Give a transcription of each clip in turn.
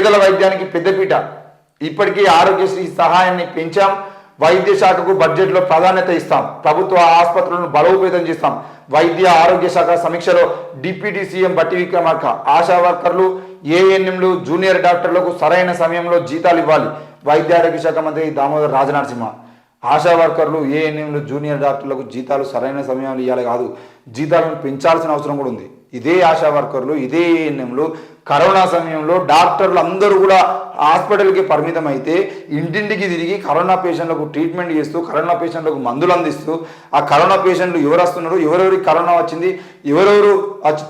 పేదల వైద్యానికి పెద్దపీట. ఇప్పటికీ ఆరోగ్యశ్రీ సహాయాన్ని పెంచాం. వైద్య శాఖకు బడ్జెట్లో ప్రాధాన్యత ఇస్తాం. ప్రభుత్వ ఆసుపత్రులను బలోపేతం చేస్తాం. వైద్య ఆరోగ్య శాఖ సమీక్షలో డిప్యూటీ సీఎం బట్టి విక్రమార్క. ఆశా వర్కర్లు, ఏఎన్ఎంలు, జూనియర్ డాక్టర్లకు సరైన సమయంలో జీతాలు ఇవ్వాలి. వైద్య ఆరోగ్య శాఖ మంత్రి దామోదర్ రాజనరసింహ. ఆశా వర్కర్లు, ఏఎన్ఎంలు, జూనియర్ డాక్టర్లకు జీతాలు సరైన సమయంలో ఇవ్వాలి కాదు, జీతాలను పెంచాల్సిన అవసరం కూడా ఉంది. ఇదే ఆశా వర్కర్లు, ఇదే ఏఎన్ఎంలు కరోనా సమయంలో డాక్టర్లు అందరూ కూడా హాస్పిటల్కి పరిమితం అయితే ఇంటింటికి తిరిగి కరోనా పేషెంట్లకు ట్రీట్మెంట్ చేస్తూ, కరోనా పేషెంట్లకు మందులు అందిస్తూ, ఆ కరోనా పేషెంట్లు ఎవరు వస్తున్నారు, ఎవరెవరికి కరోనా వచ్చింది, ఎవరెవరు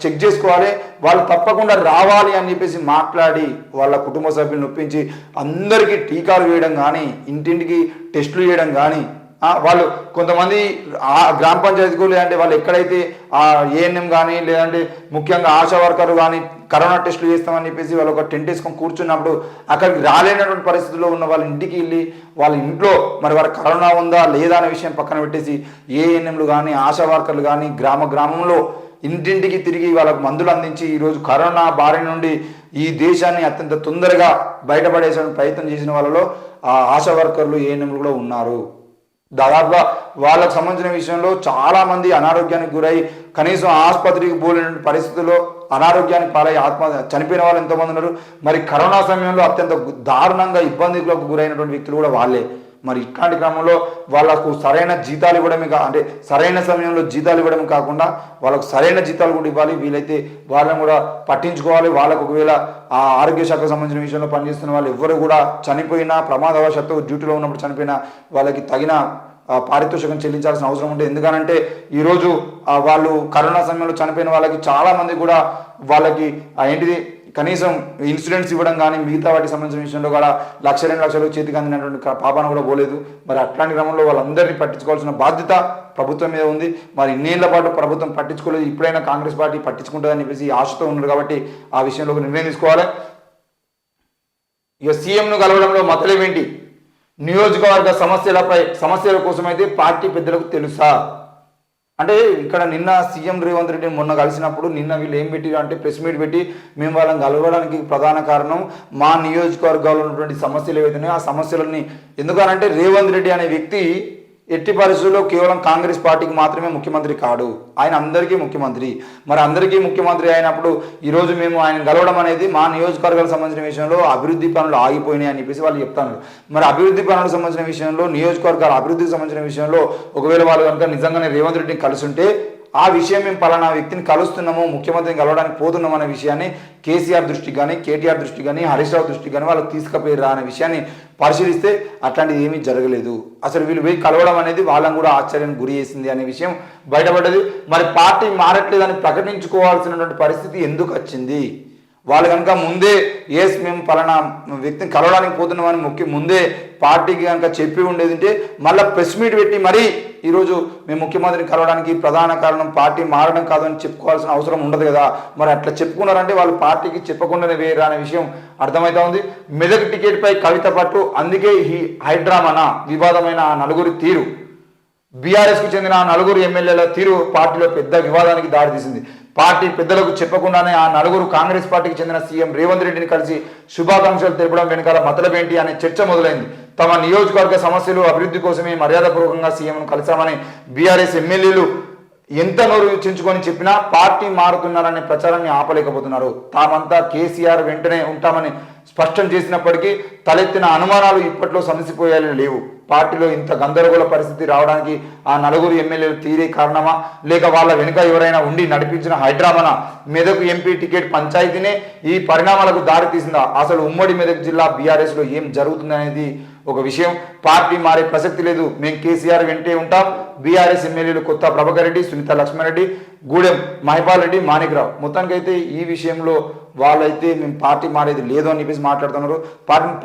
చెక్ చేసుకోవాలి, వాళ్ళు తప్పకుండా రావాలి అని చెప్పేసి మాట్లాడి వాళ్ళ కుటుంబ సభ్యులను ఒప్పించి అందరికీ టీకాలు వేయడం కానీ, ఇంటింటికి టెస్టులు చేయడం కానీ, వాళ్ళు కొంతమంది గ్రామ పంచాయతీకు లేదంటే వాళ్ళు ఎక్కడైతే ఏఎన్ఎం కానీ లేదంటే ముఖ్యంగా ఆశా వర్కర్లు కానీ కరోనా టెస్టులు చేస్తామని చెప్పేసి వాళ్ళు ఒక టెంట్ వేసుకొని కూర్చున్నప్పుడు అక్కడికి రాలేనటువంటి పరిస్థితుల్లో ఉన్న వాళ్ళ ఇంటికి వెళ్ళి వాళ్ళ ఇంట్లో మరి వారికి కరోనా ఉందా లేదా అనే విషయం పక్కన పెట్టేసి ఏఎన్ఎంలు కానీ ఆశా వర్కర్లు కానీ గ్రామంలో ఇంటింటికి తిరిగి వాళ్ళకు మందులు అందించి ఈరోజు కరోనా బారి నుండి ఈ దేశాన్ని అత్యంత తొందరగా బయటపడేసే ప్రయత్నం చేసిన వాళ్ళలో ఆ ఆశా వర్కర్లు ఏఎన్ఎంలు కూడా ఉన్నారు. దాదాపుగా వాళ్ళకు సంబంధించిన విషయంలో చాలామంది అనారోగ్యానికి గురై కనీసం ఆసుపత్రికి పోలేని పరిస్థితుల్లో అనారోగ్యానికి పాలై చనిపోయిన వాళ్ళు ఎంతోమంది ఉన్నారు. మరి కరోనా సమయంలో అత్యంత దారుణంగా ఇబ్బందులకు గురైనటువంటి వ్యక్తులు కూడా వాళ్ళే. మరి ఇట్లాంటి క్రమంలో వాళ్ళకు సరైన జీతాలు ఇవ్వడమే అంటే సరైన సమయంలో జీతాలు ఇవ్వడమే కాకుండా వాళ్ళకు సరైన జీతాలు కూడా ఇవ్వాలి. వీలైతే వాళ్ళని కూడా పట్టించుకోవాలి. వాళ్ళకు ఒకవేళ ఆ ఆరోగ్య శాఖకు సంబంధించిన విషయంలో పనిచేస్తున్న వాళ్ళు ఎవరు కూడా చనిపోయినా, ప్రమాదవశాత్తు డ్యూటీలో ఉన్నప్పుడు చనిపోయినా వాళ్ళకి తగిన పారితోషికం చెల్లించాల్సిన అవసరం ఉంటుంది. ఎందుకనంటే ఈరోజు వాళ్ళు కరోనా సమయంలో చనిపోయిన వాళ్ళకి చాలామంది కూడా వాళ్ళకి ఏంటిది కనీసం ఇన్సూరెన్స్ ఇవ్వడం కానీ మిగతా వాటికి సంబంధించిన విషయంలో కూడా 1,00,000, 2 లక్షలు చేతికి అందినటువంటి పాపాన కూడా పోలేదు. మరి అట్లాంటి క్రమంలో వాళ్ళందరినీ పట్టించుకోవాల్సిన బాధ్యత ప్రభుత్వం మీద ఉంది. మరి ఇన్నేళ్ల పాటు ప్రభుత్వం పట్టించుకోలేదు, ఇప్పుడైనా కాంగ్రెస్ పార్టీ పట్టించుకుంటుందని చెప్పేసి ఆశతో ఉన్నారు. కాబట్టి ఆ విషయంలో ఒక నిర్ణయం తీసుకోవాలి. ఇక సీఎంను కలవడంలో మతలేమేంటి? నియోజకవర్గ సమస్యల కోసమైతే పార్టీ పెద్దలకు తెలుసా అంటే ఇక్కడ నిన్న సీఎం రేవంత్ రెడ్డి మొన్న కలిసినప్పుడు నిన్న వీళ్ళు ఏం పెట్టారు అంటే ప్రెస్ మీట్ పెట్టి మేము వాళ్ళని కలవడానికి ప్రధాన కారణం మా నియోజకవర్గాల్లో ఉన్నటువంటి సమస్యలు ఏవైతున్నాయో ఆ సమస్యలని, ఎందుకనంటే రేవంత్ రెడ్డి అనే వ్యక్తి ఎట్టి పరిస్థితుల్లో కేవలం కాంగ్రెస్ పార్టీకి మాత్రమే ముఖ్యమంత్రి కాడు, ఆయన అందరికీ ముఖ్యమంత్రి. మరి అందరికీ ముఖ్యమంత్రి అయినప్పుడు ఈరోజు మేము ఆయన కలవడం అనేది మా నియోజకవర్గాలకు సంబంధించిన విషయంలో అభివృద్ధి పనులు ఆగిపోయినాయి అని చెప్పేసి వాళ్ళు చెప్తాను. మరి అభివృద్ధి పనులకు సంబంధించిన విషయంలో, నియోజకవర్గాల అభివృద్ధికి సంబంధించిన విషయంలో ఒకవేళ వాళ్ళు కనుక నిజంగానే రేవంత్ రెడ్డిని కలిసి ఉంటే ఆ విషయం మేము పలానా వ్యక్తిని కలుస్తున్నాము, ముఖ్యమంత్రిని కలవడానికి పోతున్నాం అనే విషయాన్ని కేసీఆర్ దృష్టికి కానీ, కేటీఆర్ దృష్టికి కానీ, హరీష్ రావు దృష్టికి కానీ వాళ్ళకి తీసుకుపోయారా అనే విషయాన్ని పరిశీలిస్తే అట్లాంటిది ఏమీ జరగలేదు. అసలు వీళ్ళు పోయి కలవడం అనేది వాళ్ళని కూడా ఆశ్చర్యానికి గురి చేసింది అనే విషయం బయటపడ్డది. మరి పార్టీ మారట్లేదని ప్రకటించుకోవాల్సినటువంటి పరిస్థితి ఎందుకు వచ్చింది? వాళ్ళు కనుక ముందే ఎస్ మేము పలానా వ్యక్తిని కలవడానికి పోతున్నామని ముందే పార్టీకి కనుక చెప్పి ఉండేది అంటే మళ్ళీ ప్రెస్ మీట్ పెట్టి మరీ ఈరోజు మేము ముఖ్యమంత్రిని కలవడానికి ప్రధాన కారణం పార్టీ మారడం కాదని చెప్పుకోవాల్సిన అవసరం ఉండదు కదా. మరి అట్లా చెప్పుకున్నారంటే వాళ్ళు పార్టీకి చెప్పకుండానే వేయరా అనే విషయం అర్థమవుతా ఉంది. మెదక్ టికెట్పై కవిత పట్టు, అందుకే ఈ హైడ్రామానా వివాదమైన ఆ నలుగురి తీరు, బీఆర్ఎస్కు చెందిన ఆ నలుగురు ఎమ్మెల్యేల తీరు పార్టీలో పెద్ద వివాదానికి దారితీసింది. పార్టీ పెద్దలకు చెప్పకుండానే ఆ నలుగురు కాంగ్రెస్ పార్టీకి చెందిన సీఎం రేవంత్ రెడ్డిని కలిసి శుభాకాంక్షలు తెలపడం వెనుకాల మతలబేంటి అనే చర్చ మొదలైంది. తమ నియోజకవర్గ సమస్యలు అభివృద్ధి కోసమే మర్యాదపూర్వకంగా సీఎంను కలిశామని బీఆర్ఎస్ ఎమ్మెల్యేలు ఎంత నోరు చించుకొని చెప్పినా పార్టీ మారుతున్నారనే ప్రచారాన్ని ఆపలేకపోతున్నారు. తామంతా కేసీఆర్ వెంటనే ఉంటామని స్పష్టం చేసినప్పటికీ తలెత్తిన అనుమానాలు ఇప్పట్లో సమసిపోయాలని లేవు. పార్టీలో ఇంత గందరగోళ పరిస్థితి రావడానికి ఆ నలుగురు ఎమ్మెల్యేలు తీరే కారణమా, లేక వాళ్ళ వెనుక ఎవరైనా ఉండి నడిపించిన హైడ్రామానా? మెదక్ ఎంపీ టికెట్ పంచాయతీనే ఈ పరిణామాలకు దారితీసిందా? అసలు ఉమ్మడి మెదక్ జిల్లా బీఆర్ఎస్లో ఏం జరుగుతుంది అనేది ఒక విషయం. పార్టీ మారే ప్రసక్తి లేదు, మేము కేసీఆర్ వెంటే ఉంటాం. బీఆర్ఎస్ ఎమ్మెల్యేలు కొత్త ప్రభాకర్ రెడ్డి, సునీత లక్ష్మారెడ్డి, గూడెం మహిపాల్ రెడ్డి, మాణిక్రావు మొత్తానికైతే ఈ విషయంలో వాళ్ళైతే మేము పార్టీ మారేది లేదు అని చెప్పేసి మాట్లాడుతున్నారు.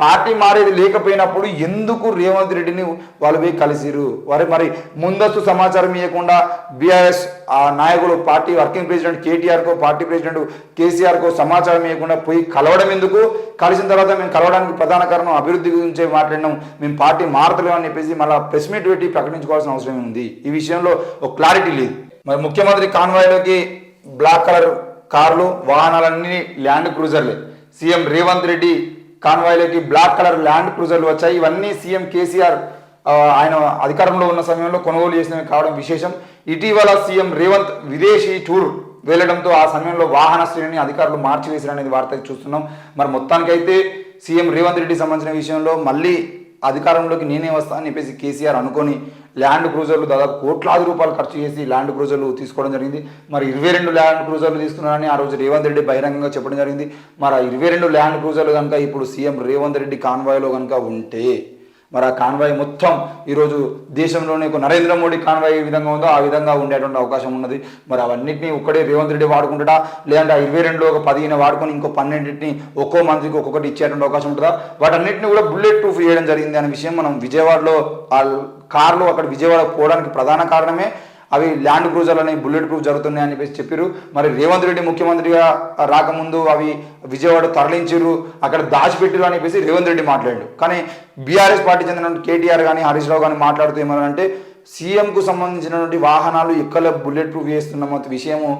పార్టీ మారేది లేకపోయినప్పుడు ఎందుకు రేవంత్ రెడ్డిని వాళ్ళు పోయి కలిసిరు? మరి ముందస్తు సమాచారం ఇవ్వకుండా బీఆర్ఎస్ ఆ నాయకులు పార్టీ వర్కింగ్ ప్రెసిడెంట్ కేటీఆర్కో, పార్టీ ప్రెసిడెంట్ కేసీఆర్కో సమాచారం ఇవ్వకుండా పోయి కలవడం ఎందుకు? కలిసిన తర్వాత మేము కలవడానికి ప్రధాన కారణం అభివృద్ధి గురించే మాట్లాడినాం, మేము పార్టీ మారతలేము అని చెప్పేసి మళ్ళీ ప్రెస్ మీట్ పెట్టి ప్రకటించుకోవాల్సిన అవసరం ఉంది. ఈ విషయంలో ఒక క్లారిటీ లేదు. మరి ముఖ్యమంత్రి కాన్వాయ్లోకి బ్లాక్ కలర్ కార్లు, వాహనాలన్నీ ల్యాండ్ క్రూజర్లే. సీఎం రేవంత్ రెడ్డి కాన్వాయ్లోకి బ్లాక్ కలర్ ల్యాండ్ క్రూజర్లు వచ్చాయి. ఇవన్నీ సీఎం కేసీఆర్ ఆయన అధికారంలో ఉన్న సమయంలో కొనుగోలు చేసినవి కావడం విశేషం. ఇటీవల సీఎం రేవంత్ విదేశీ టూర్ వెళ్ళడంతో ఆ సమయంలో వాహన శ్రేణిని అధికారులు మార్చివేశారనేది వార్త చూస్తున్నాం. మరి మొత్తానికైతే సీఎం రేవంత్ రెడ్డి సంబంధించిన విషయంలో మళ్ళీ అధికారంలోకి నేనే వస్తా అని చెప్పేసి కేసీఆర్ అనుకొని ల్యాండ్ క్రూజర్లు దాదాపు కోట్లాది రూపాయలు ఖర్చు చేసి ల్యాండ్ క్రూజర్లు తీసుకోవడం జరిగింది. మరి 22 ల్యాండ్ క్రూజర్లు తీసుకున్నారని ఆ రోజు రేవంత్ రెడ్డి బహిరంగంగా చెప్పడం జరిగింది. మరి ఆ 22 ల్యాండ్ క్రూజర్లు కనుక ఇప్పుడు సీఎం రేవంత్ రెడ్డి కాన్వాయ్లో కనుక ఉంటే మరి ఆ కాన్వాయ్ మొత్తం ఈరోజు దేశంలోనే ఒక నరేంద్ర మోడీ కాన్వాయ్ ఏ విధంగా ఉందో ఆ విధంగా ఉండేటువంటి అవకాశం ఉన్నది. మరి అవన్నింటినీ ఒక్కడే రేవంత్ రెడ్డి వాడుకుంటాడా, లేదంటే ఆ 22లో ఒక 15 వాడుకొని ఇంకో 12ని ఒక్కో మంత్రికి ఒక్కొక్కటి ఇచ్చేటువంటి అవకాశం ఉంటుందా? వాటన్నిటిని కూడా బుల్లెట్ ప్రూఫ్ చేయడం జరిగింది అనే విషయం మనం విజయవాడలో ఆ కార్లు అక్కడ విజయవాడ పోవడానికి ప్రధాన కారణమే అవి ల్యాండ్ క్రూజర్లు అనేవి బుల్లెట్ ప్రూఫ్ జరుగుతున్నాయని చెప్పేసి చెప్పారు. మరి రేవంత్ రెడ్డి ముఖ్యమంత్రిగా రాకముందు అవి విజయవాడ తరలించారు, అక్కడ దాచిపెట్టారు అని చెప్పేసి రేవంత్ రెడ్డి మాట్లాడాడు. కానీ బీఆర్ఎస్ పార్టీ చెందిన కేటీఆర్ కానీ హరీష్ రావు కానీ మాట్లాడుతూ ఏమన్నారంటే సీఎంకు సంబంధించినటువంటి వాహనాలు ఎక్కడ బుల్లెట్ ప్రూఫ్ చేస్తున్న విషయము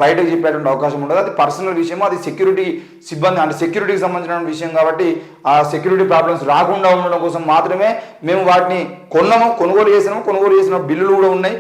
బయటకు చెప్పేటువంటి అవకాశం ఉండదు. అది పర్సనల్ విషయము, అది సెక్యూరిటీ సిబ్బంది అంటే సెక్యూరిటీకి సంబంధించిన విషయం కాబట్టి ఆ సెక్యూరిటీ ప్రాబ్లమ్స్ రాకుండా ఉండడం కోసం మాత్రమే మేము వాటిని కొన్నాము, కొనుగోలు చేసినాము, కొనుగోలు చేసిన బిల్లులు కూడా ఉన్నాయి.